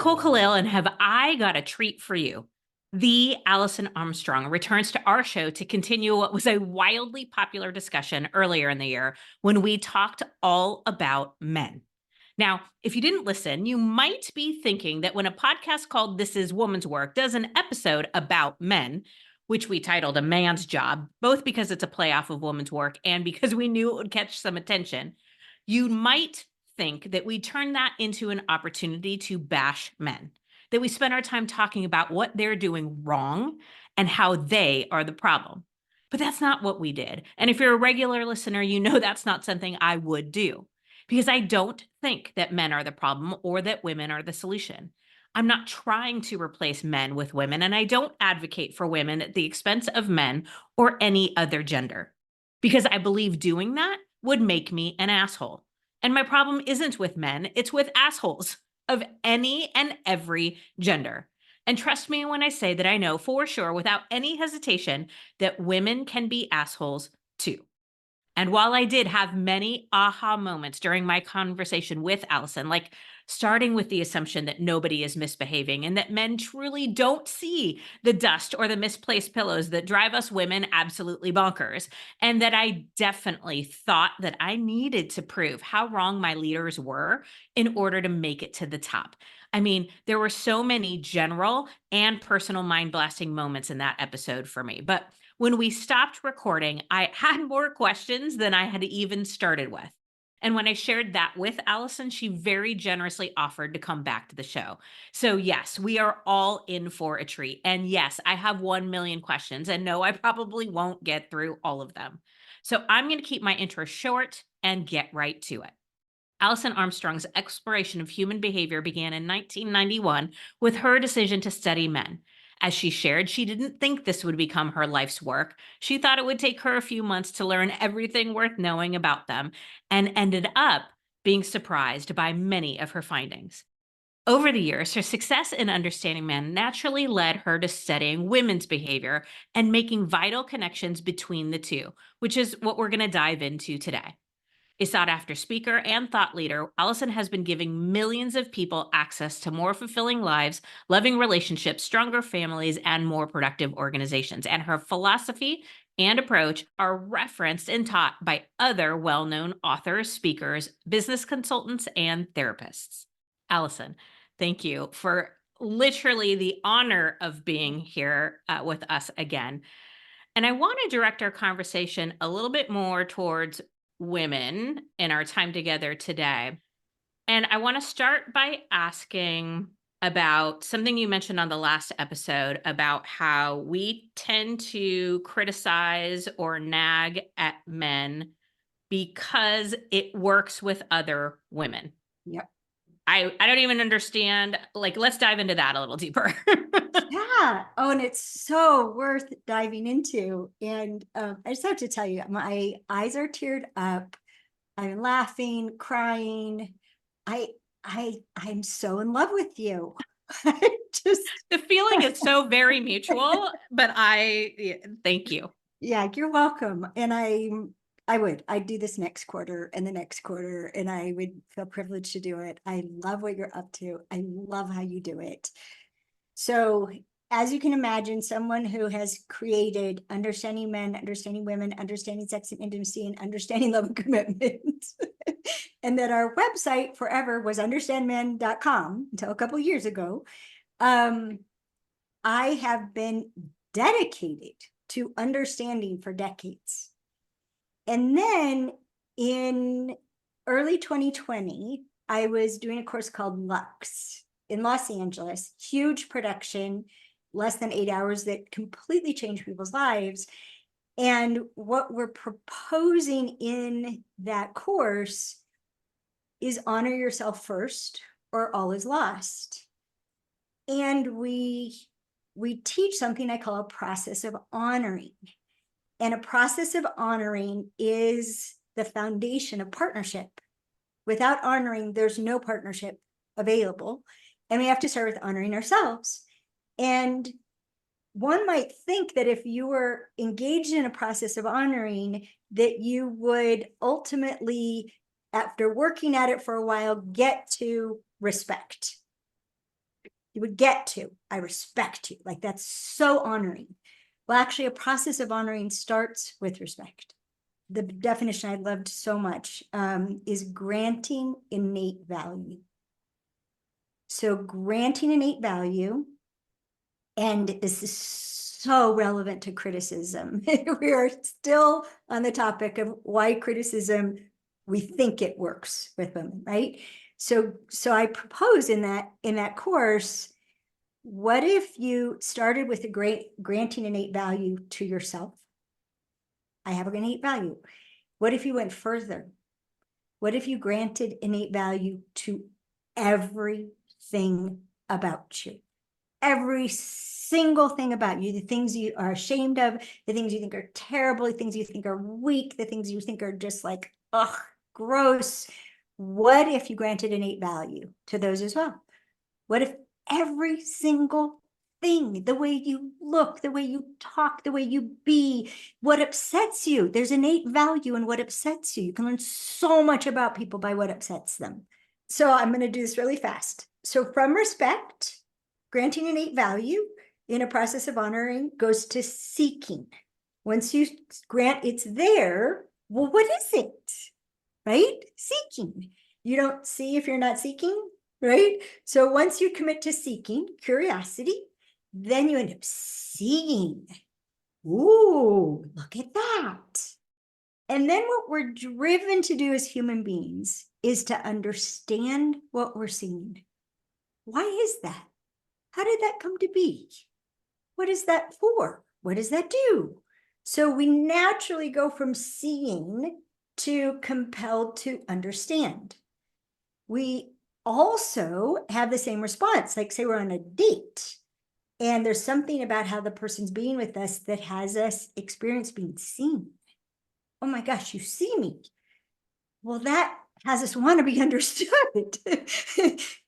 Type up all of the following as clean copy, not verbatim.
Nicole Khalil, and have I got a treat for you? The Alison Armstrong returns to our show to continue what was a wildly popular discussion earlier in the year when we talked all about men. Now, if you didn't listen, you might be thinking that when a podcast called This Is Woman's Work does an episode about men, which we titled A Man's Job, both because it's a playoff of woman's work and because we knew it would catch some attention, you might think that we turn that into an opportunity to bash men, that we spend our time talking about what they're doing wrong and how they are the problem. But that's not what we did. And if you're a regular listener, you know that's not something I would do because I don't think that men are the problem or that women are the solution. I'm not trying to replace men with women, and I don't advocate for women at the expense of men or any other gender because I believe doing that would make me an asshole. And my problem isn't with men, it's with assholes of any and every gender. And trust me when I say that I know for sure, without any hesitation, that women can be assholes too. And while I did have many aha moments during my conversation with Alison, like starting with the assumption that nobody is misbehaving and that men truly don't see the dust or the misplaced pillows that drive us women absolutely bonkers, and that I definitely thought that I needed to prove how wrong my leaders were in order to make it to the top. I mean, there were so many general and personal mind blasting moments in that episode for me. But when we stopped recording, I had more questions than I had even started with. And when I shared that with Alison, she very generously offered to come back to the show. So, yes, we are all in for a treat. And yes, I have 1 million questions. And no, I probably won't get through all of them. So, I'm going to keep my intro short and get right to it. Alison Armstrong's exploration of human behavior began in 1991 with her decision to study men. As she shared, she didn't think this would become her life's work. She thought it would take her a few months to learn everything worth knowing about them, and ended up being surprised by many of her findings. Over the years, her success in understanding men naturally led her to studying women's behavior and making vital connections between the two, which is what we're going to dive into today. A sought-after speaker and thought leader, Alison has been giving millions of people access to more fulfilling lives, loving relationships, stronger families, and more productive organizations. And her philosophy and approach are referenced and taught by other well-known authors, speakers, business consultants, and therapists. Alison, thank you for literally the honor of being here with us again. And I want to direct our conversation a little bit more towards women in our time together today. And I want to start by asking about something you mentioned on the last episode about how we tend to criticize or nag at men because it works with other women. Yep. I don't even understand. Like, let's dive into that a little deeper. Yeah. Oh, and it's so worth diving into. And I just have to tell you, my eyes are teared up. I'm laughing, crying. I'm so in love with you. I just The feeling is so very mutual, but thank you. Yeah, you're welcome. And I'd do this next quarter and the next quarter, and I would feel privileged to do it. I love what you're up to. I love how you do it. So, as you can imagine, someone who has created understanding men, understanding women, understanding sex and intimacy, and understanding love and commitment. And that our website forever was understandmen.com until a couple of years ago. I have been dedicated to understanding for decades. And then in early 2020, I was doing a course called Lux in Los Angeles, huge production, less than 8 hours, that completely changed people's lives. And what we're proposing in that course is honor yourself first or all is lost. And we teach something I call a process of honoring. And a process of honoring is the foundation of partnership. Without honoring, there's no partnership available. And we have to start with honoring ourselves. And one might think that if you were engaged in a process of honoring, that you would ultimately, after working at it for a while, get to respect. would get to, I respect you. Like, that's so honoring. Well, actually, a process of honoring starts with respect. The definition I loved so much is granting innate value. So granting innate value, and this is so relevant to criticism. We are still on the topic of why criticism, we think it works with women, right? So I propose in that course, what if you started with a granting innate value to yourself? I have an innate value. What if you went further? What if you granted innate value to everything about you? Every single thing about you, the things you are ashamed of, the things you think are terrible, the things you think are weak, the things you think are just like, ugh, gross. What if you granted innate value to those as well? What if every single thing, the way you look, the way you talk, the way you be, what upsets you, there's innate value in what upsets you. You can learn so much about people by what upsets them. So I'm going to do this really fast. So from respect, granting innate value in a process of honoring goes to seeking. Once you grant it's there, well, what is it? Right? Seeking. You don't see if you're not seeking, right? So once you commit to seeking, curiosity, then you end up seeing. Ooh, look at that. And then what we're driven to do as human beings is to understand what we're seeing. Why is that? How did that come to be? What is that for? What does that do? So we naturally go from seeing to compelled to understand. We also have the same response, like say we're on a date and there's something about how the person's being with us that has us experience being seen. Oh my gosh, you see me. Well, that has us want to be understood.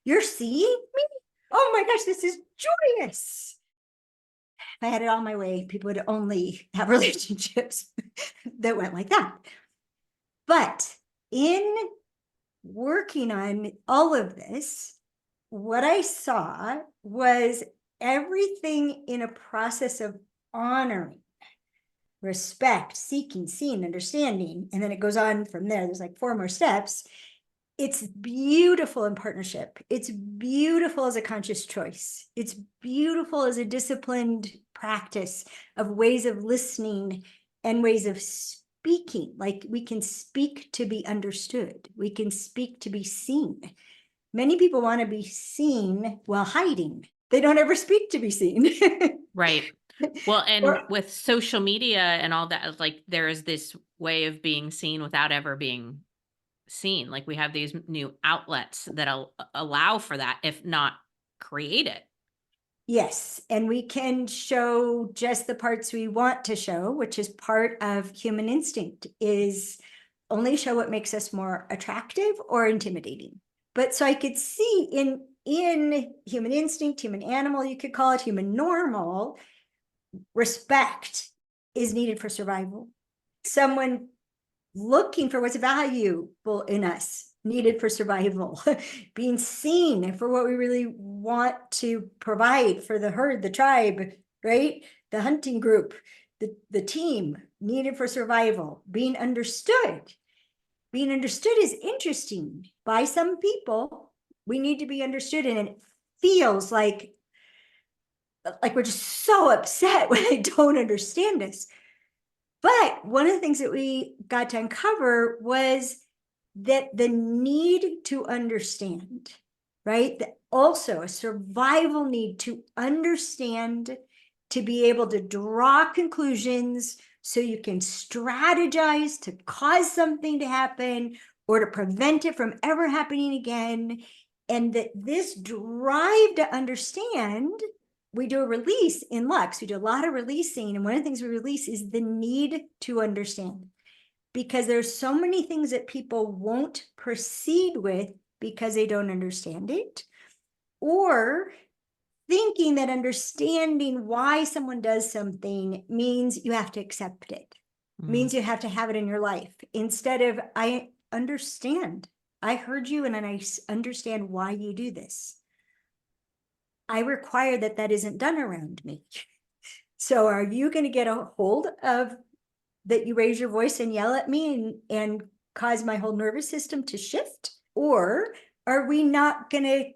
You're seeing me? Oh my gosh, this is joyous. If I had it all my way, people would only have relationships that went like that. But in working on all of this, what I saw was everything in a process of honoring, respect, seeking, seeing, understanding, and then it goes on from there. There's like 4 more steps. It's beautiful in partnership. It's beautiful as a conscious choice. It's beautiful as a disciplined practice of ways of listening and ways of speaking. Like we can speak to be understood. We can speak to be seen. Many people want to be seen while hiding. They don't ever speak to be seen. Right. Well, and Or, with social media and all that, like there is this way of being seen without ever being seen. Like we have these new outlets that allow for that, if not create it. yes, and we can show just the parts we want to show, which is part of human instinct, is only show what makes us more attractive or intimidating. But so I could see in human instinct, human animal, you could call it human normal, respect is needed for survival. Someone looking for what's valuable in us, needed for survival, being seen for what we really want to provide for the herd, the tribe, right? The hunting group, the team, needed for survival, being understood. Being understood is interesting. By some people, we need to be understood, and it feels like we're just so upset when they don't understand us. But one of the things that we got to uncover was that the need to understand, right? That also a survival need to understand, to be able to draw conclusions so you can strategize to cause something to happen or to prevent it from ever happening again. And that this drive to understand, we do a release in Lux. We do a lot of releasing. And one of the things we release is the need to understand, because there's so many things that people won't proceed with because they don't understand it, or thinking that understanding why someone does something means you have to accept it, means you have to have it in your life, instead of, I understand. I heard you and I understand why you do this. I require that that isn't done around me. So are you going to get a hold of that you raise your voice and yell at me and cause my whole nervous system to shift? Or are we not going to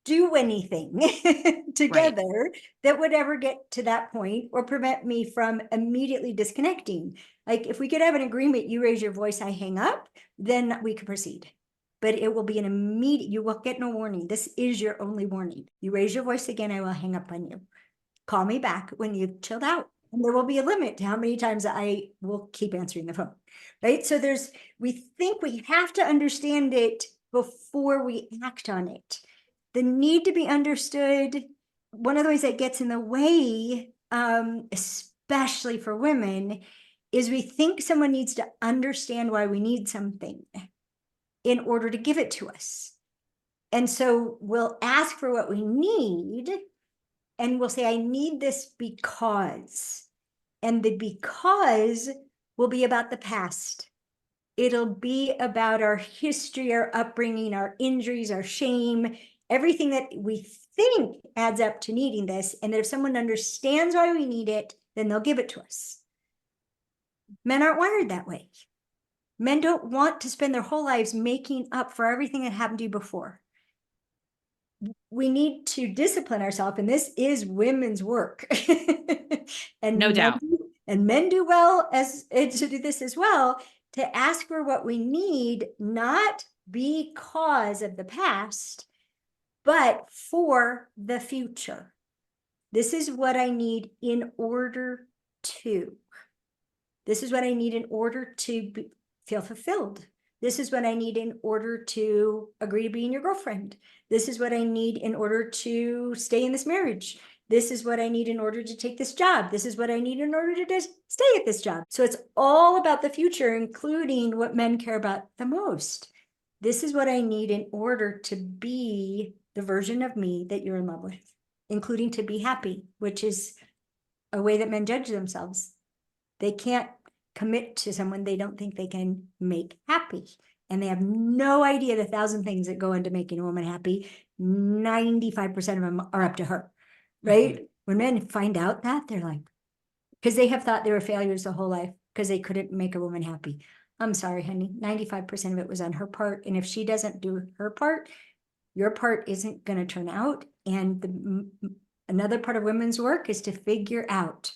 do anything Right. together that would ever get to that point or prevent me from immediately disconnecting? Like if we could have an agreement, you raise your voice, I hang up, then we could proceed. But it will be an immediate, you will get no warning. This is your only warning. You raise your voice again, I will hang up on you. Call me back when you've chilled out. And there will be a limit to how many times I will keep answering the phone, right? So we think we have to understand it before we act on it. The need to be understood, one of the ways that gets in the way, especially for women, is we think someone needs to understand why we need something in order to give it to us. And so we'll ask for what we need, and we'll say, I need this because. And the because will be about the past. It'll be about our history, our upbringing, our injuries, our shame, everything that we think adds up to needing this. And that if someone understands why we need it, then they'll give it to us. Men aren't wired that way. Men don't want to spend their whole lives making up for everything that happened to you before. We need to discipline ourselves, and this is women's work. and No doubt. men do well as to do this as well, to ask for what we need, not because of the past, but for the future. This is what I need in order to. This is what I need in order to feel fulfilled. This is what I need in order to agree to being your girlfriend. This is what I need in order to stay in this marriage. This is what I need in order to take this job. This is what I need in order to stay at this job. So it's all about the future, including what men care about the most. This is what I need in order to be the version of me that you're in love with, including to be happy, which is a way that men judge themselves. They can't commit to someone they don't think they can make happy. And they have no idea the 1,000 things that go into making a woman happy. 95% of them are up to her, right? Mm-hmm. When men find out that, they're like, because they have thought they were failures the whole life because they couldn't make a woman happy. I'm sorry, honey, 95% of it was on her part. And if she doesn't do her part, your part isn't going to turn out. And another part of women's work is to figure out,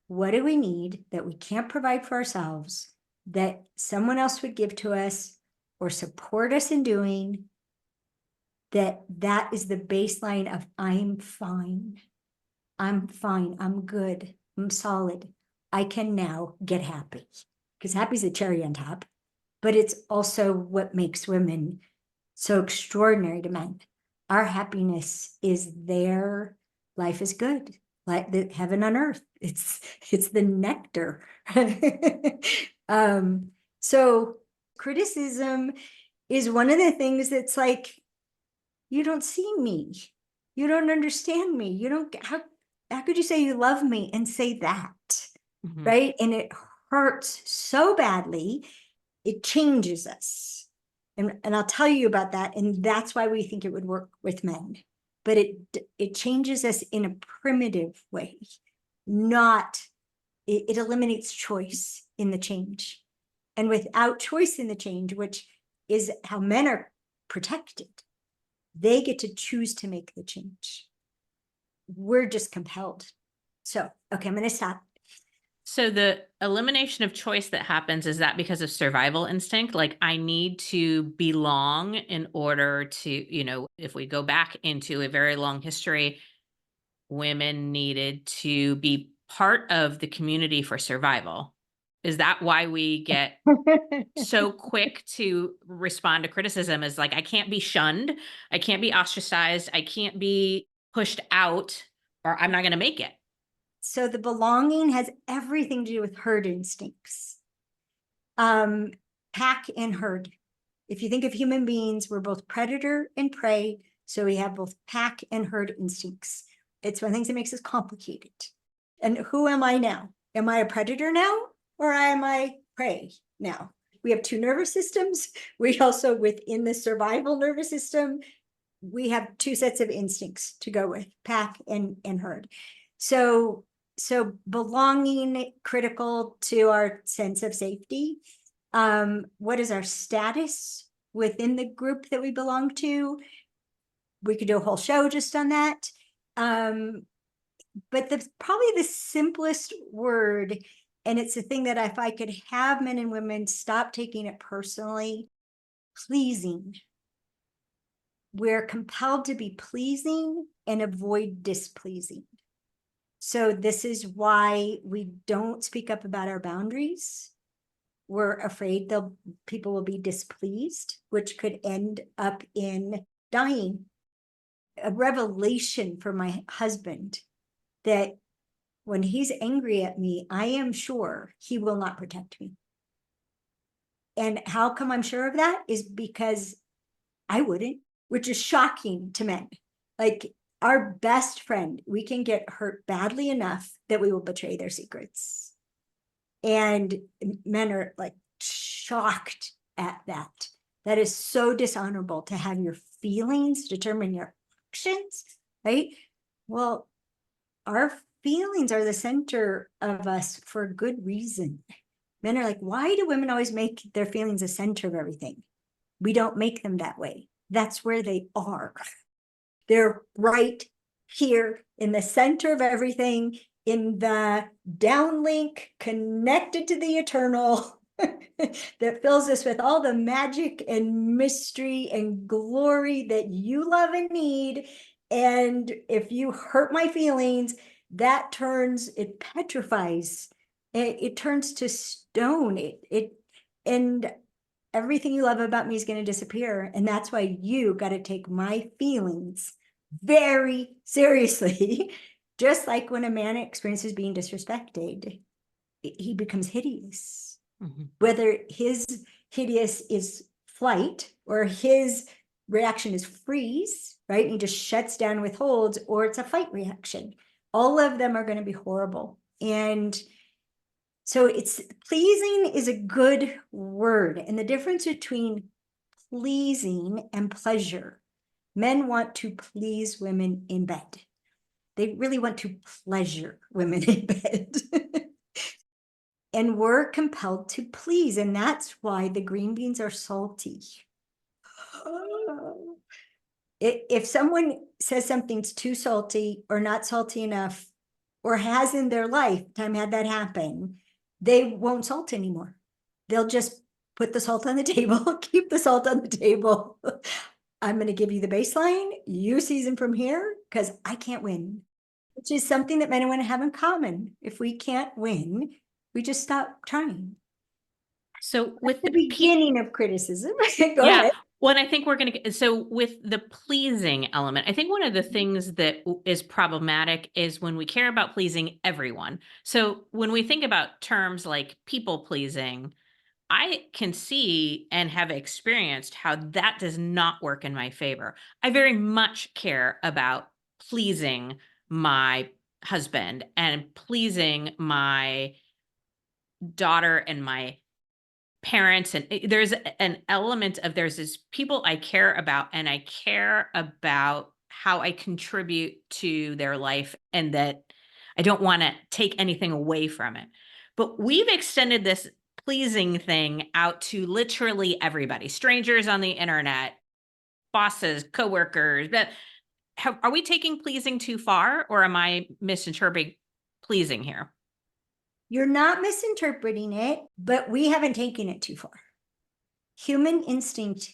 what do we need that we can't provide for ourselves that someone else would give to us or support us in doing, that is the baseline of I'm fine. I'm fine. I'm good. I'm solid. I can now get happy, because happy is the cherry on top, but it's also what makes women so extraordinary to men. Our happiness is their life is good, like the heaven on earth. It's the nectar. So criticism is one of the things that's like, you don't see me, you don't understand me, you don't, how could you say you love me and say that? Mm-hmm. Right? And it hurts so badly, it changes us. And I'll tell you about that. And that's why we think it would work with men. But it changes us in a primitive way, it eliminates choice in the change. And without choice in the change, which is how men are protected, they get to choose to make the change. We're just compelled. So, okay, I'm going to stop. So the elimination of choice that happens, is that because of survival instinct? Like, I need to belong in order to, if we go back into a very long history, women needed to be part of the community for survival. Is that why we get so quick to respond to criticism? Is like, I can't be shunned, I can't be ostracized, I can't be pushed out, or I'm not going to make it. So the belonging has everything to do with herd instincts. Pack and herd. If you think of human beings, we're both predator and prey. So we have both pack and herd instincts. It's one of the things that makes us complicated. And who am I now? Am I a predator now, or am I prey now? We have two nervous systems. We also, within the survival nervous system, we have two sets of instincts to go with, pack and herd. So belonging, critical to our sense of safety. What is our status within the group that we belong to? We could do a whole show just on that. But probably the simplest word, and it's the thing that if I could have men and women stop taking it personally, pleasing. We're compelled to be pleasing and avoid displeasing. So this is why we don't speak up about our boundaries. We're afraid people will be displeased, which could end up in dying. A revelation for my husband that when he's angry at me, I am sure he will not protect me. And how come I'm sure of that is because I wouldn't, which is shocking to men. Like our best friend, we can get hurt badly enough that we will betray their secrets. And men are like shocked at that. That is so dishonorable to have your feelings determine your actions, right? Well, our feelings are the center of us for a good reason. Men are like, why do women always make their feelings the center of everything? We don't make them that way. That's where they are. They're right here in the center of everything, in the downlink connected to the eternal that fills us with all the magic and mystery and glory that you love and need. And if you hurt my feelings, that turns, it petrifies, it turns to stone. And everything you love about me is going to disappear. And that's why you got to take my feelings very seriously. Just like when a man experiences being disrespected, he becomes hideous. Mm-hmm. Whether his hideous is flight or his reaction is freeze, right? And he just shuts down, withholds, or it's a fight reaction. All of them are going to be horrible. And so it's pleasing is a good word. And the difference between pleasing and pleasure, men want to please women in bed. They really want to pleasure women in bed. And we're compelled to please. And that's why the green beans are salty. If someone says something's too salty or not salty enough, or has in their lifetime had that happen, they won't salt anymore. They'll just put the salt on the table, keep the salt on the table. I'm going to give you the baseline. You season from here because I can't win, which is something that men and women have in common. If we can't win, we just stop trying. So with the beginning of criticism, go ahead. Well, I think we're going to, so with the pleasing element, I think one of the things that is problematic is when we care about pleasing everyone. So when we think about terms like people pleasing, I can see and have experienced how that does not work in my favor. I very much care about pleasing my husband and pleasing my daughter and my parents, and there's an element of there's this people I care about, and I care about how I contribute to their life, and that I don't want to take anything away from it. But we've extended this pleasing thing out to literally everybody, strangers on the internet, bosses, coworkers. But are we taking pleasing too far, or am I misinterpreting pleasing here? You're not misinterpreting it, but we haven't taken it too far. Human instinct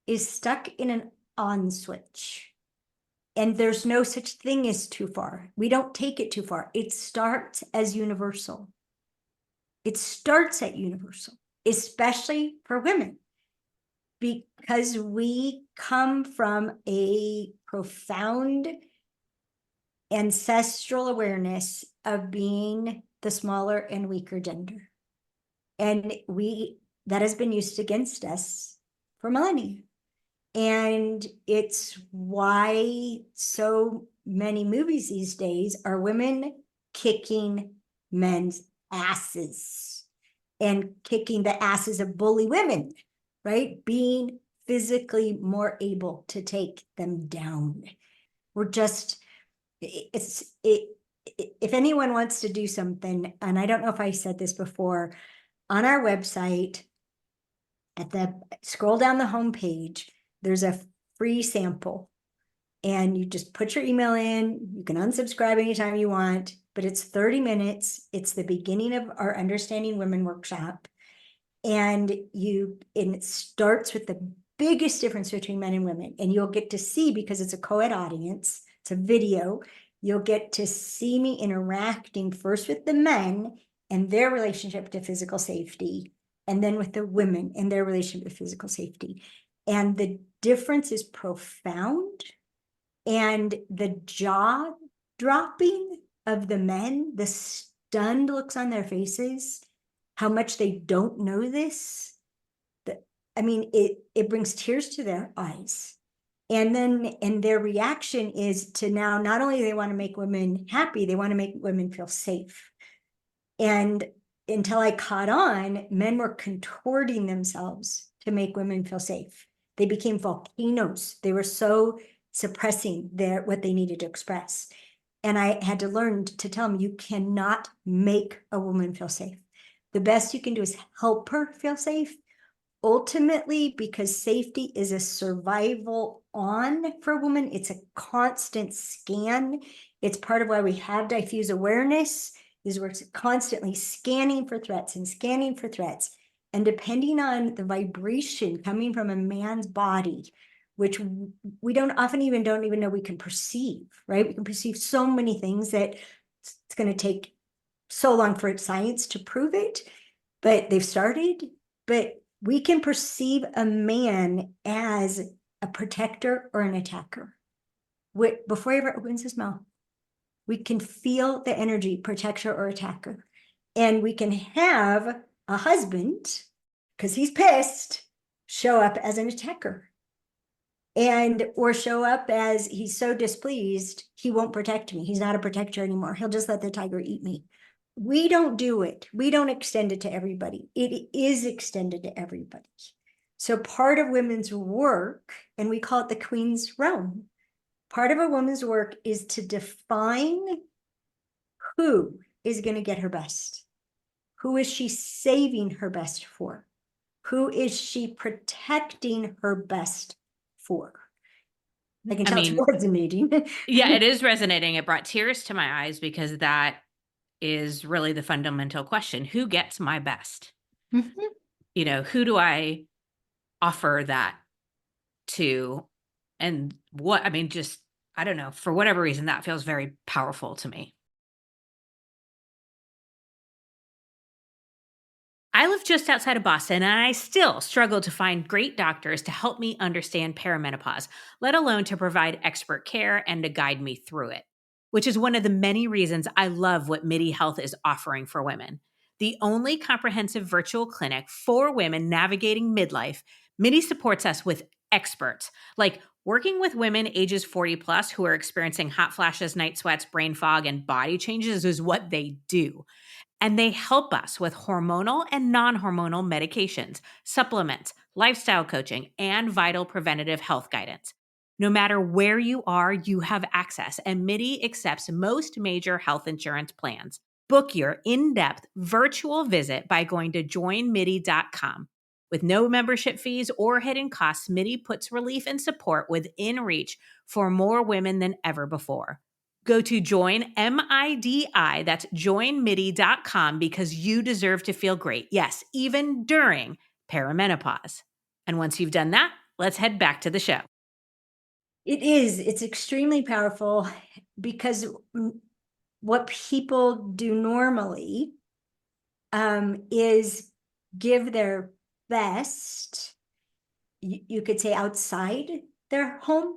is stuck in an on switch. And there's no such thing as too far. We don't take it too far. It starts as universal. It starts at universal, especially for women, because we come from a profound ancestral awareness of being the smaller and weaker gender. And that has been used against us for millennia. And it's why so many movies these days are women kicking men's asses and kicking the asses of bully women, right? Being physically more able to take them down. We're just, if anyone wants to do something, and I don't know if I said this before, on our website, scroll down the homepage, there's a free sample. And you just put your email in, you can unsubscribe anytime you want, but it's 30 minutes. It's the beginning of our Understanding Women workshop. And it starts with the biggest difference between men and women. And you'll get to see, because it's a co-ed audience, it's a video, you'll get to see me interacting first with the men and their relationship to physical safety, and then with the women and their relationship to physical safety. And the difference is profound. And the jaw dropping of the men, the stunned looks on their faces, how much they don't know this. I mean, it brings tears to their eyes. And their reaction is to now, not only do they want to make women happy, they want to make women feel safe. And until I caught on, men were contorting themselves to make women feel safe. They became volcanoes. They were so suppressing what they needed to express. And I had to learn to tell them, you cannot make a woman feel safe. The best you can do is help her feel safe. Ultimately, because safety is a survival on for a woman, it's a constant scan. It's part of why we have diffuse awareness, is we're constantly scanning for threats and scanning for threats. And depending on the vibration coming from a man's body, which we don't even know we can perceive, right? We can perceive so many things that it's going to take so long for science to prove it, but they've started. But we can perceive a man as a protector or an attacker before he ever opens his mouth. We can feel the energy, protector or attacker. And we can have a husband, because he's pissed, show up as an attacker. Or show up as he's so displeased, he won't protect me. He's not a protector anymore. He'll just let the tiger eat me. We don't do it. We don't extend it to everybody. It is extended to everybody. So part of women's work, and we call it the Queen's Realm, part of a woman's work is to define who is going to get her best. Who is she saving her best for? Who is she protecting her best for? I can tell it's resonating. Yeah, it is resonating. It brought tears to my eyes, because that is really the fundamental question. Who gets my best? Mm-hmm. Who do I offer that to? And I don't know, for whatever reason, that feels very powerful to me. I live just outside of Boston, and I still struggle to find great doctors to help me understand perimenopause, let alone to provide expert care and to guide me through it, which is one of the many reasons I love what MIDI Health is offering for women. The only comprehensive virtual clinic for women navigating midlife, MIDI supports us with experts, like working with women ages 40 plus who are experiencing hot flashes, night sweats, brain fog, and body changes is what they do. And they help us with hormonal and non-hormonal medications, supplements, lifestyle coaching, and vital preventative health guidance. No matter where you are, you have access, and MIDI accepts most major health insurance plans. Book your in-depth virtual visit by going to joinmidi.com. With no membership fees or hidden costs, MIDI puts relief and support within reach for more women than ever before. Go to joinmidi, that's joinmidi.com, because you deserve to feel great. Yes, even during perimenopause. And once you've done that, let's head back to the show. It's extremely powerful, because what people do normally is give their best, you could say, outside their home,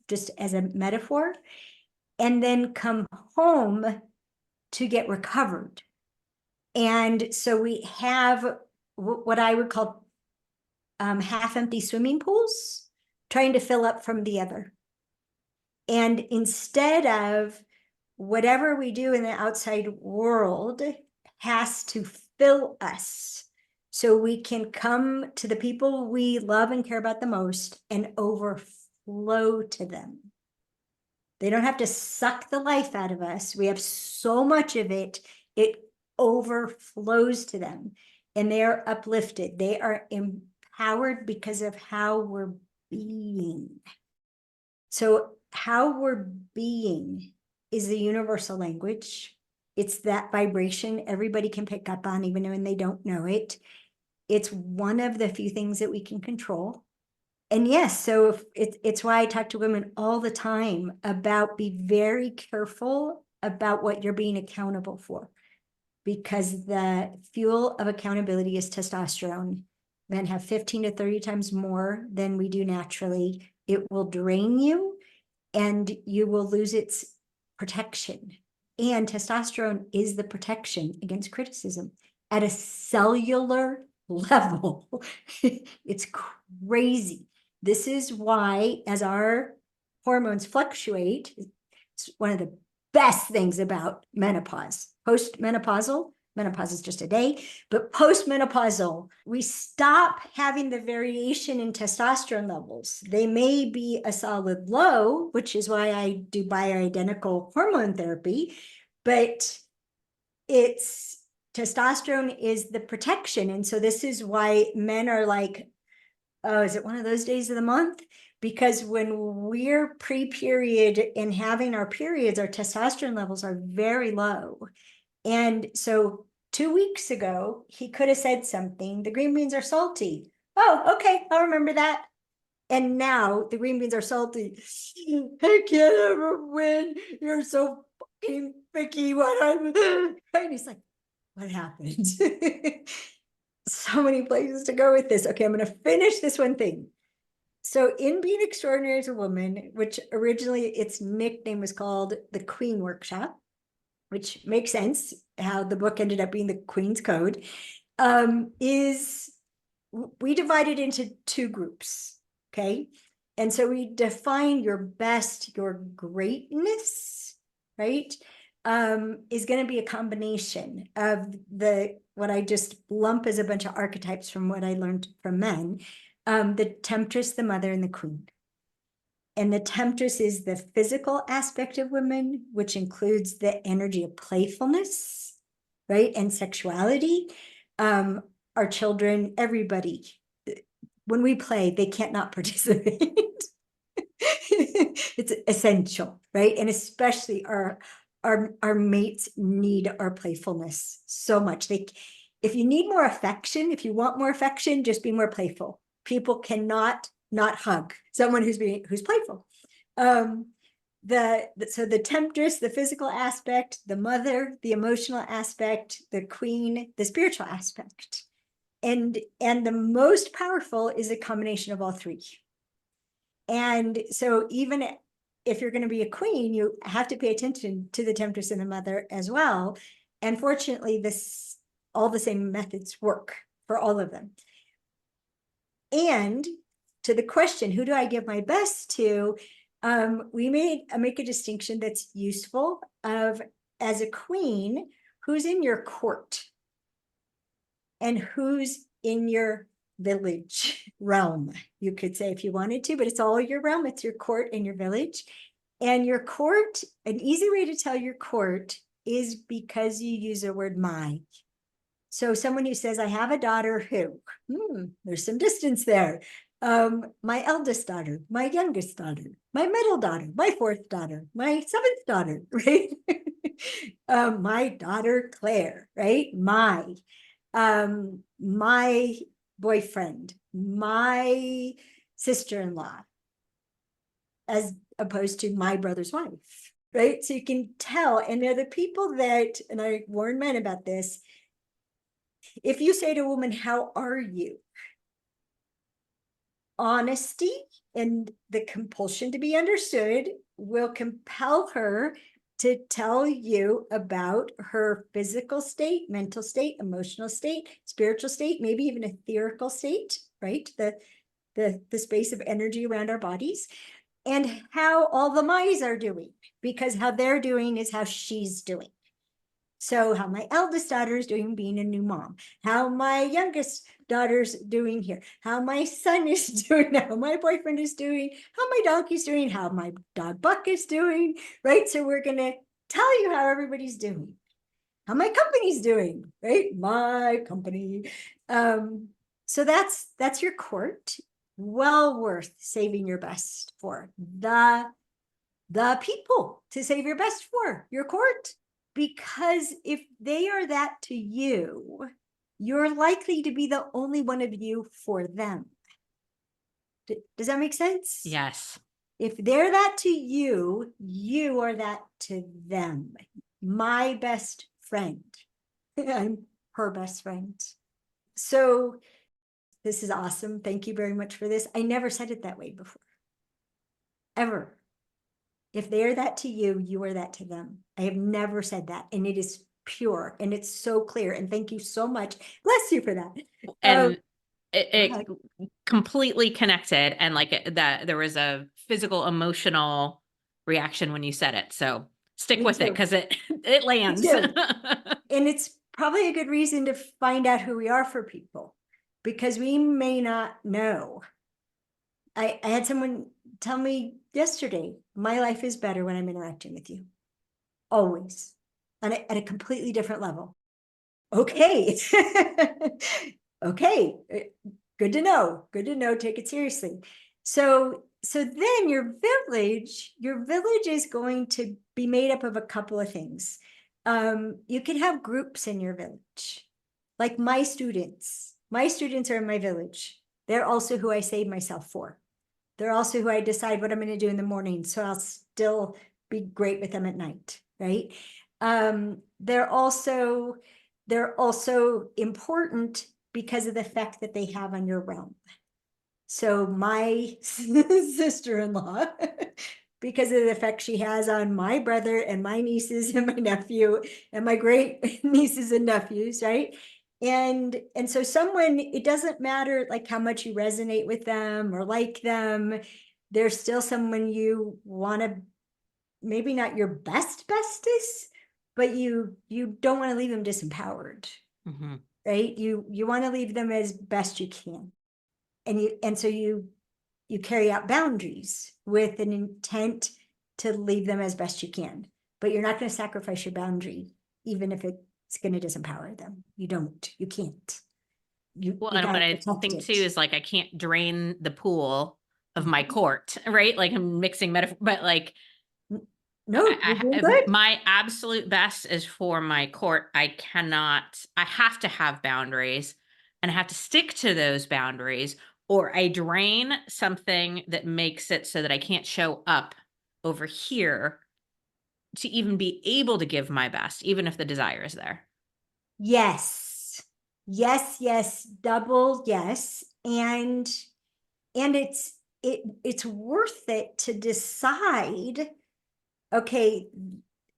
just as a metaphor, and then come home to get recovered. And so we have what I would call half-empty swimming pools, trying to fill up from the other. And instead of whatever we do in the outside world has to fill us so we can come to the people we love and care about the most and overflow to them. They don't have to suck the life out of us. We have so much of it, it overflows to them, and they are uplifted. They are empowered because of how we're being. So how we're being is the universal language. It's that vibration everybody can pick up on, even when they don't know it. It's one of the few things that we can control. And yes, so if it's why I talk to women all the time about be very careful about what you're being accountable for, because the fuel of accountability is testosterone. Men have 15 to 30 times more than we do naturally. It will drain you and you will lose its protection. And testosterone is the protection against criticism at a cellular level. It's crazy. This is why, as our hormones fluctuate, it's one of the best things about menopause. Postmenopausal, menopause is just a day, but postmenopausal, we stop having the variation in testosterone levels. They may be a solid low, which is why I do bioidentical hormone therapy, but it's testosterone is the protection. And so this is why men are like, oh, is it one of those days of the month? Because when we're pre-period and having our periods, our testosterone levels are very low. And so 2 weeks ago, he could have said something, the green beans are salty. Oh, okay, I'll remember that. And now the green beans are salty. I can't ever win. You're so fucking picky. What I'm and he's like, what happened? So many places to go with this. Okay, I'm going to finish this one thing. So in Being Extraordinary as a Woman, which originally its nickname was called the Queen Workshop, which makes sense how the book ended up being the Queen's Code, is we divided into 2 groups, okay? And so we define your best, your greatness, right? Is going to be a combination of what I just lump as a bunch of archetypes from what I learned from men, the temptress, the mother, and the queen. And the temptress is the physical aspect of women, which includes the energy of playfulness, right? And sexuality. Our children, everybody, when we play, they can't not participate. It's essential, right? And especially our mates need our playfulness so much. If you need more affection, if you want more affection, just be more playful. People cannot not hug someone who's playful. So the temptress, the physical aspect, the mother, the emotional aspect, the queen, the spiritual aspect. And the most powerful is a combination of all 3. And so even if you're going to be a queen, you have to pay attention to the temptress and the mother as well. And fortunately, all the same methods work for all of them. And to the question, who do I give my best to? We make a distinction that's useful of, as a queen, who's in your court and who's in your village realm, you could say, if you wanted to, but it's all your realm. It's your court and your village. And your court, an easy way to tell your court is because you use the word my. So someone who says, I have a daughter who, there's some distance there. My eldest daughter, my youngest daughter, my middle daughter, my 4th daughter, my 7th daughter, right? My daughter, Claire, right? My boyfriend, my sister-in-law, as opposed to my brother's wife, right? So you can tell, and they're the people that, and I warn men about this, if you say to a woman, how are you? Honesty and the compulsion to be understood will compel her to tell you about her physical state, mental state, emotional state, spiritual state, maybe even etherical state, right? The space of energy around our bodies, and how all the mice are doing, because how they're doing is how she's doing. So how my eldest daughter is doing being a new mom, how my youngest daughter's doing here, how my son is doing, how my boyfriend is doing, how my donkey's doing, how my dog Buck is doing, right? So we're going to tell you how everybody's doing, how my company's doing, right? My company. So that's your court. Well worth saving your best for. The people to save your best for, your court. Because if they are that to you, you're likely to be the only one of you for them. Does that make sense? Yes. If they're that to you, you are that to them. My best friend. I'm her best friend. So this is awesome. Thank you very much for this. I never said it that way before. Ever. If they're that to you, you are that to them. I have never said that. And it is pure and it's so clear. And thank you so much. Bless you for that. And it completely connected. And like that, there was a physical, emotional reaction when you said it. So stick with it because it lands. And it's probably a good reason to find out who we are for people, because we may not know. I had someone tell me yesterday, my life is better when I'm interacting with you. Always. At a completely different level. Okay. Okay. Good to know. Good to know. Take it seriously. So then your village is going to be made up of a couple of things. You can have groups in your village. Like my students are in my village. They're also who I save myself for. They're also who I decide what I'm going to do in the morning. So I'll still be great with them at night, right? They're also important because of the effect that they have on your realm. So my sister-in-law, because of the effect she has on my brother and my nieces and my nephew and my great nieces and nephews, right? And so someone, it doesn't matter like how much you resonate with them or like them, there's still someone you want to, maybe not your bestest, but you don't want to leave them disempowered, right? You want to leave them as best you can. And so you carry out boundaries with an intent to leave them as best you can, but you're not going to sacrifice your boundary, even if it's going to disempower them. You can't. Well, and what I think too is like, I can't drain the pool of my court, right? Like I'm mixing metaphor, but like, no, you're doing good. My absolute best is for my court. I have to have boundaries and I have to stick to those boundaries, or I drain something that makes it so that I can't show up over here to even be able to give my best, even if the desire is there. Yes. Double yes. And it's worth it to decide, okay,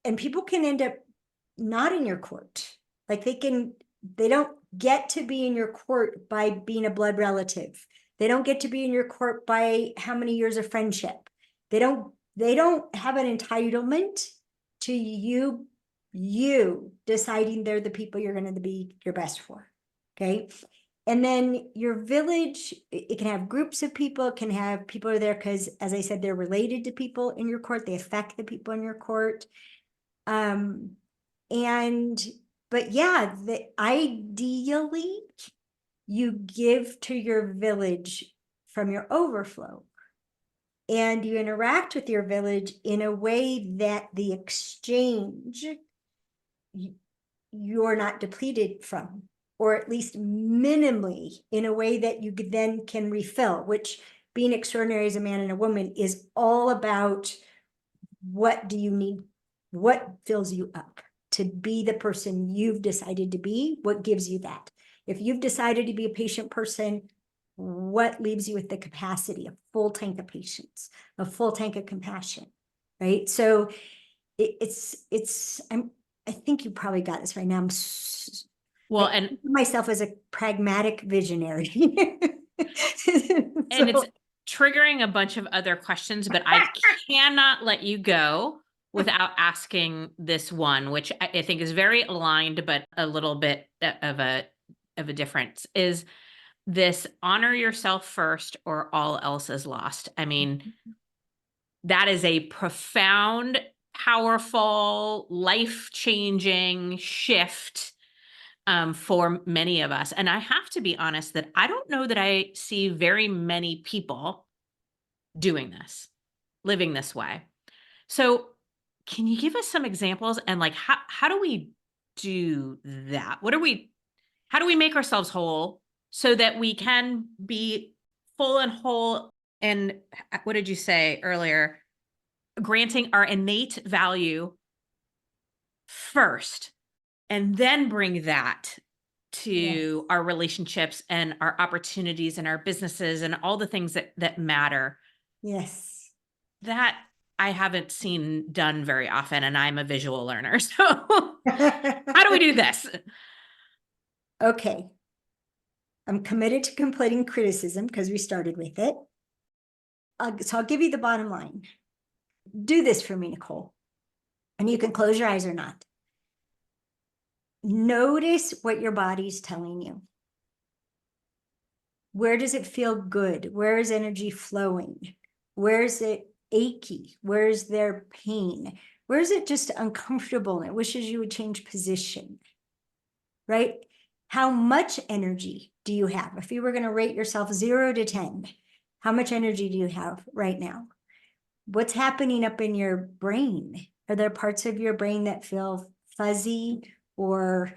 and people can end up not in your court. Like they don't get to be in your court by being a blood relative. They don't get to be in your court by how many years of friendship. They don't have an entitlement to you deciding they're the people you're going to be your best for. Okay. And then your village, it can have groups of people, it can have people are there because, as I said, they're related to people in your court. They affect the people in your court. But yeah, ideally, you give to your village from your overflow. And you interact with your village in a way that the exchange you're not depleted from, or at least minimally, in a way that you then can refill, which being extraordinary as a man and a woman is all about what do you need, what fills you up to be the person you've decided to be, what gives you that. If you've decided to be a patient person, what leaves you with the capacity, a full tank of patience, a full tank of compassion, right? So I think you probably got this right now. I think myself as a pragmatic visionary. And it's triggering a bunch of other questions, but I cannot let you go without asking this one, which I think is very aligned, but a little bit of a difference, is this honor yourself first or all else is lost. I mean, that is a profound, powerful, life-changing shift for many of us. And I have to be honest that I don't know that I see very many people doing this, living this way. So, can you give us some examples and like how do we do that? How do we make ourselves whole so that we can be full and whole and what did you say earlier? Granting our innate value first and then bring that Yes. to our relationships and our opportunities and our businesses and all the things that matter. Yes. That I haven't seen done very often, and I'm a visual learner. So, how do we do this? Okay. I'm committed to completing criticism because we started with it. So I'll give you the bottom line. Do this for me, Nicole. And you can close your eyes or not. Notice what your body's telling you. Where does it feel good? Where is energy flowing? Where is it achy? Where is there pain? Where is it just uncomfortable and it wishes you would change position? Right? How much energy do you have? If you were going to rate yourself 0 to 10, how much energy do you have right now? What's happening up in your brain? Are there parts of your brain that feel fuzzy or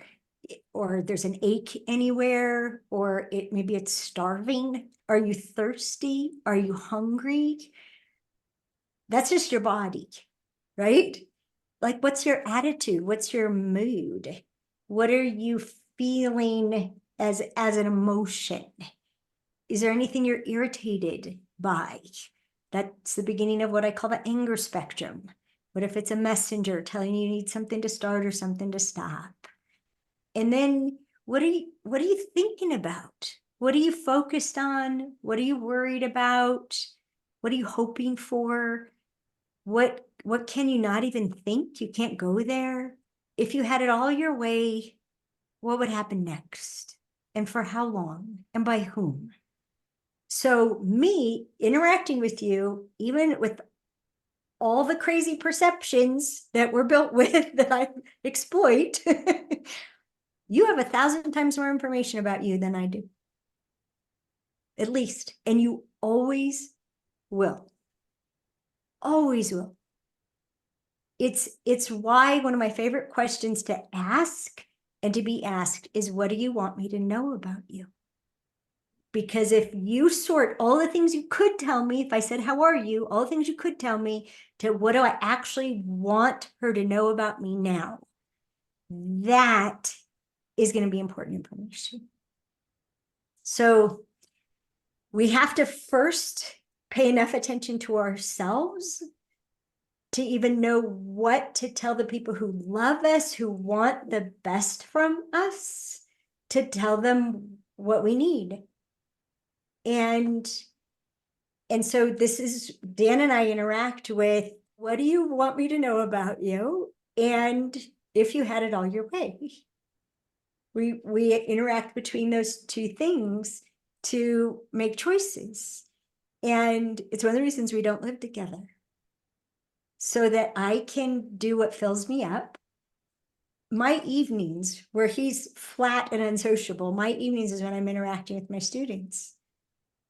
there's an ache anywhere, or maybe it's starving? Are you thirsty? Are you hungry? That's just your body, right? Like, what's your attitude? What's your mood? What are you feeling as an emotion? Is there anything you're irritated by? That's the beginning of what I call the anger spectrum. What if it's a messenger telling you need something to start or something to stop? And then what are you thinking about? What are you focused on? What are you worried about? What are you hoping for? What can you not even think? You can't go there. If you had it all your way, what would happen next? And for how long? And by whom? So me interacting with you, even with all the crazy perceptions that we're built with that I exploit, you have 1,000 times more information about you than I do. At least. And you always will. Always will. It's why one of my favorite questions to ask and to be asked is, what do you want me to know about you? Because if you sort all the things you could tell me, if I said, how are you? All the things you could tell me to what do I actually want her to know about me now? That is going to be important information. So we have to first pay enough attention to ourselves to even know what to tell the people who love us, who want the best from us, to tell them what we need. And so this is, Dan and I interact with, what do you want me to know about you? And if you had it all your way, we interact between those two things to make choices. And it's one of the reasons we don't live together. So that I can do what fills me up. My evenings, where he's flat and unsociable, my evenings is when I'm interacting with my students.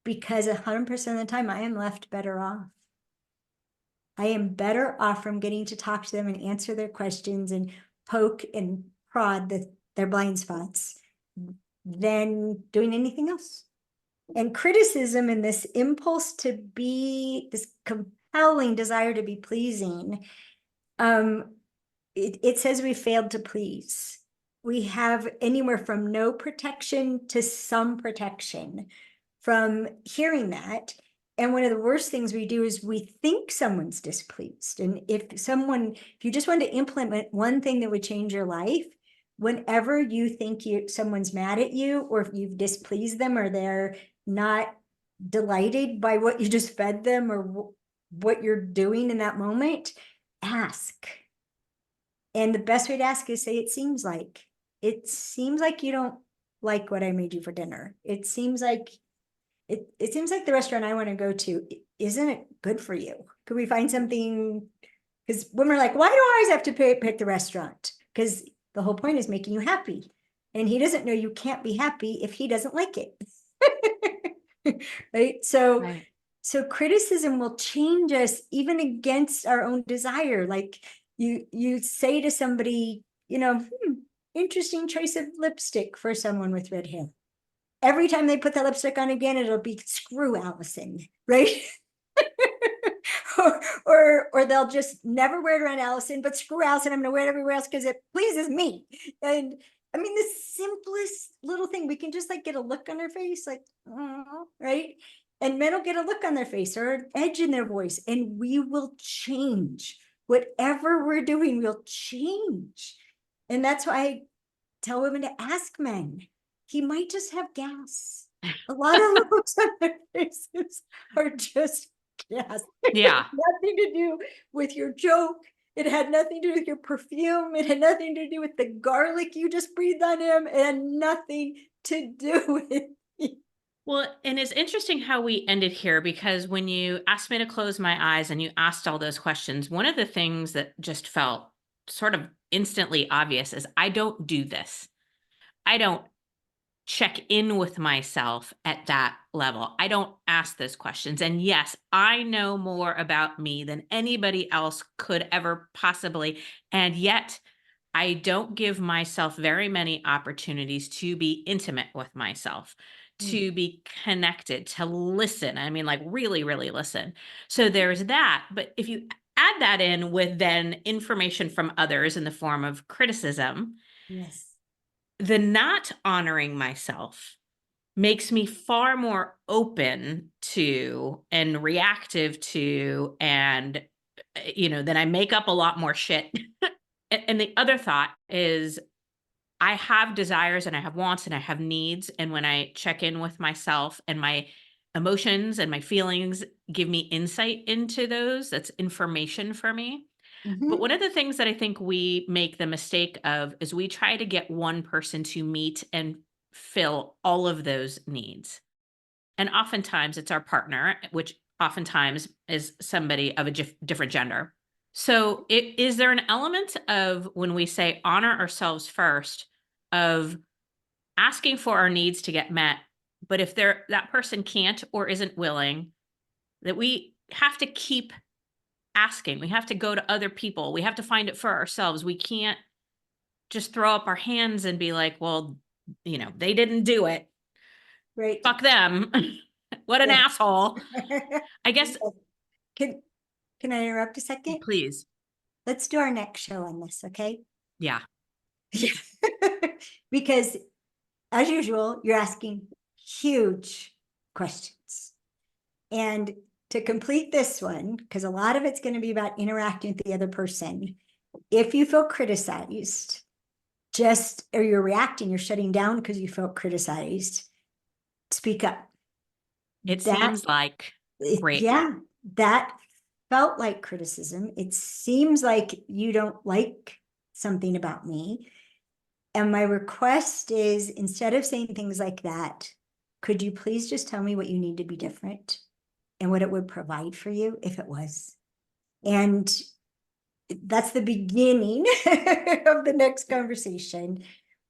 Because 100% of the time I am left better off. I am better off from getting to talk to them and answer their questions and poke and prod their blind spots than doing anything else. And criticism and this impulse to be, this compelling desire to be pleasing, it says we failed to please. We have anywhere from no protection to some protection from hearing that. And one of the worst things we do is we think someone's displeased. And if you just want to implement one thing that would change your life, whenever you think someone's mad at you, or if you've displeased them, or they're not delighted by what you just fed them or what you're doing in that moment, ask. And the best way to ask is say, it seems like you don't like what I made you for dinner. It seems like the restaurant I want to go to isn't it good for you? Could we find something? Because women are like, why do I always have to pick the restaurant? Because the whole point is making you happy. And he doesn't know you can't be happy if he doesn't like it. Right? So criticism will change us even against our own desire. Like you say to somebody, interesting choice of lipstick for someone with red hair. Every time they put that lipstick on again, it'll be screw Allison, right? or they'll just never wear it around Allison, but screw Allison, I'm gonna wear it everywhere else because it pleases me. And I mean, the simplest little thing, we can just like get a look on their face, like, oh, right? And men will get a look on their face or an edge in their voice, and we will change. Whatever we're doing, we'll change. And that's why I tell women to ask men. He might just have gas. A lot of looks on their faces are just gas. Yeah. Nothing to do with your joke. It had nothing to do with your perfume. It had nothing to do with the garlic you just breathed on him. It had nothing to do with me. Well, and it's interesting how we ended here, because when you asked me to close my eyes and you asked all those questions, one of the things that just felt sort of instantly obvious is I don't do this. I don't check in with myself at that level. I don't ask those questions. And yes, I know more about me than anybody else could ever possibly. And yet, I don't give myself very many opportunities to be intimate with myself, to be connected, to listen. I mean, like really, really listen. So there's that. But if you add that in with then information from others in the form of criticism, Yes. the not honoring myself makes me far more open to and reactive to, and then I make up a lot more shit. And the other thought is I have desires and I have wants and I have needs, and when I check in with myself and my emotions and my feelings give me insight into those, that's information for me. But one of the things that I think we make the mistake of is we try to get one person to meet and fill all of those needs. And oftentimes it's our partner, which oftentimes is somebody of a different gender. So is there an element of when we say honor ourselves first, of asking for our needs to get met, but if that person can't or isn't willing, that we have to keep asking. We have to go to other people. We have to find it for ourselves. We can't just throw up our hands and be like, well, they didn't do it. Right. Fuck them. What an asshole. I guess. Can I interrupt a second? Please. Let's do our next show on this, okay? Yeah. Because as usual, you're asking huge questions. And to complete this one, because a lot of it's going to be about interacting with the other person, if you feel criticized, or you're reacting, you're shutting down because you felt criticized, speak up. It seems like great. Yeah, that felt like criticism. It seems like you don't like something about me. And my request is, instead of saying things like that, could you please just tell me what you need to be different and what it would provide for you if it was? And that's the beginning of the next conversation.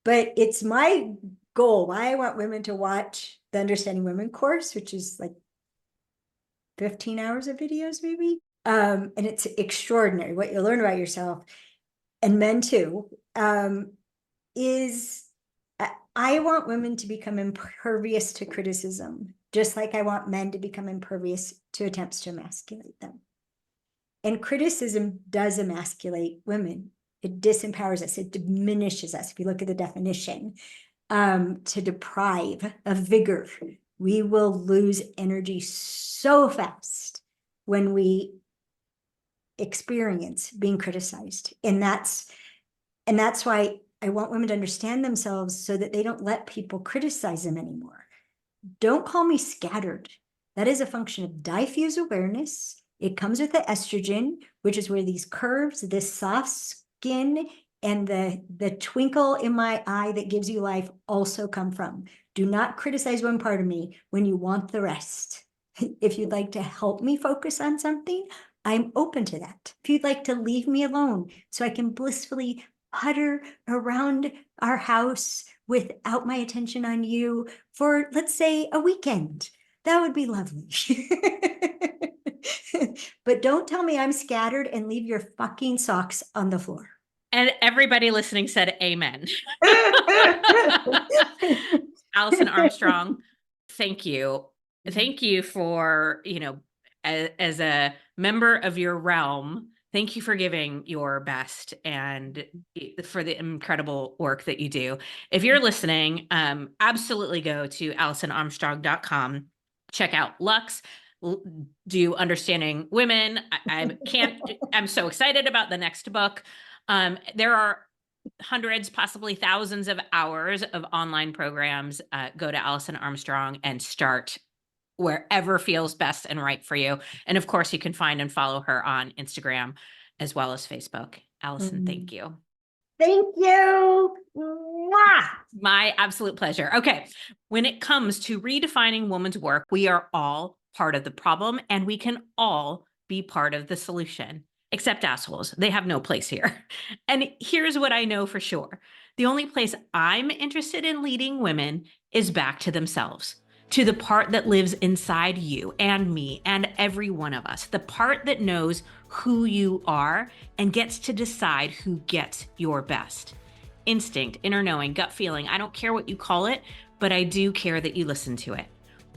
But it's my goal. Why I want women to watch the Understanding Women course, which is like 15 hours of videos, maybe. And it's extraordinary what you learn about yourself, and men too. Is I want women to become impervious to criticism, just like I want men to become impervious to attempts to emasculate them. And criticism does emasculate women. It disempowers us. It diminishes us. If you look at the definition, to deprive of vigor, we will lose energy so fast when we experience being criticized. And that's why I want women to understand themselves so that they don't let people criticize them anymore. Don't call me scattered. That is a function of diffuse awareness It comes with the estrogen, which is where these curves, this soft skin, and the twinkle in my eye that gives you life also come from. Do not criticize one part of me when you want the rest. If you'd like to help me focus on something, I'm open to that. If you'd like to leave me alone so I can blissfully putter around our house without my attention on you for, let's say, a weekend, that would be lovely. But don't tell me I'm scattered and leave your fucking socks on the floor. And everybody listening said amen. Alison Armstrong, thank you. Thank you for, as a member of your realm, thank you for giving your best and for the incredible work that you do. If you're listening, absolutely go to AlisonArmstrong.com. Check out Lux. Do Understanding Women. I'm so excited about the next book. There are hundreds, possibly thousands of hours of online programs. Go to Alison Armstrong and start wherever feels best and right for you. And of course, you can find and follow her on Instagram as well as Facebook. Alison, thank you. Thank you. Mwah! My absolute pleasure. Okay. When it comes to redefining women's work, we are all part of the problem and we can all be part of the solution. Except assholes. They have no place here. And here's what I know for sure. The only place I'm interested in leading women is back to themselves, to the part that lives inside you and me and every one of us, the part that knows who you are and gets to decide who gets your best. Instinct, inner knowing, gut feeling, I don't care what you call it, but I do care that you listen to it.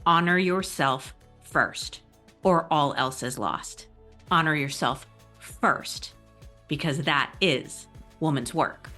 Honor yourself first, or all else is lost. Honor yourself first, because that is woman's work.